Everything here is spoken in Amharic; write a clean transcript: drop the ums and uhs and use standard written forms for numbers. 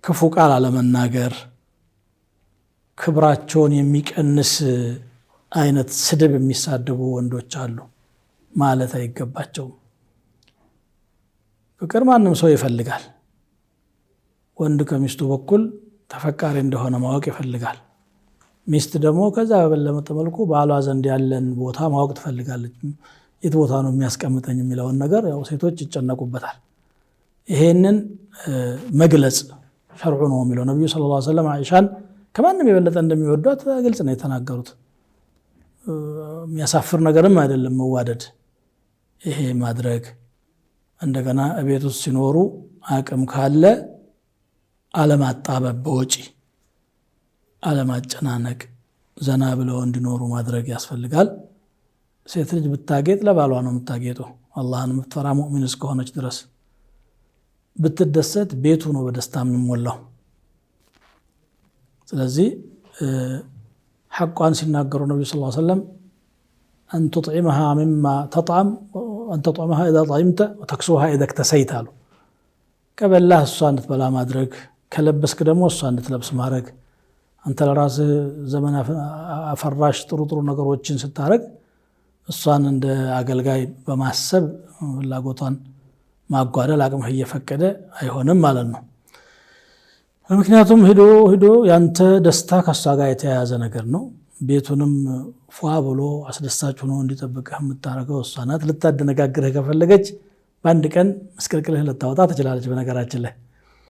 ክፉ ቃል አለመናገር ክብራቸውን የሚቀንስ አይነት ስድብ የሚሳደቡ ወንዶች አሉ ማለት አይገባቸውም ፍቅር ማንም ሰው ይፈልጋል ወንድ ከሚስቱ በኩል ተፈቃሪ እንደሆነ ማወቅ ይፈልጋል ሚስት ደግሞ ከዛ በበለጠ መልኩ ባሏ ዘንድ ያለን ቦታ ማወቅ ትፈልጋለች የት ቦታ ነው የሚያስቀምጠኝ የሚለውን ነገር ያው ሴቶች ይጨነቁበታል ይሄንን መግለጽ ሸርዑ ነው የሚለው ነብዩ ሰለላሁ ዐለይሂ ወሰለም አይሻን ከማንም የበለጠ እንደሚወዷት ግልጽ ነው የተናገሩት የሚያሳፍር ነገርም አይደለም መዋደድ ይሄ ማድረግ እንደገና እቤት ውስጥ ሲኖሩ አቅም ካለ አለማጣበብ በወጪ አለማጨናነቅ ዘና ብለው እንዲኖሩ ማድረግ ያስፈልጋል ሴት ልጅ ብታጌጥ ለባሏ ነው የምታጌጠው አላህን የምትፈራ ሙእሚን እስከሆነች ድረስ ብትደሰት ቤቱ ነው በደስታ የሚሞላው ስለዚህ ሐቋን ሲናገሩ ነብዩ ሰለላሁ ዐለይሂ ወሰለም أن تطعمها مما تطعم وأن تطعمها إذا طعمت وتكسوها إذا اكتسيت አሉ ከበላህ እሷ እንድትበላ ማድረግ ከለበስክ ደግሞ እሷ እንድትለብስ ማድረግ አንተ ለራስህ ዘመን አፈራሽ ጥሩ ነገሮችን ስታረግ እሷን እንደ አገልጋይ በማሰብ ፍላጎቷን ማጓደል አቅምህ እየፈቀደ አይሆንም ማለት ነው ምክንያቱም ሄዶ ያንተ ደስታ ከሷ ጋር የተያያዘ ነገር ነው ቤቱንም ፏ ብሎ አስደሳች ሆኖ እንዲጠብቅህ የምታረገው እሷ ናት ልታደነጋግርህ ከፈለገች በአንድ ቀን መስቀልቅልህ ልታወጣ ትችላለች በነገራችን ላይ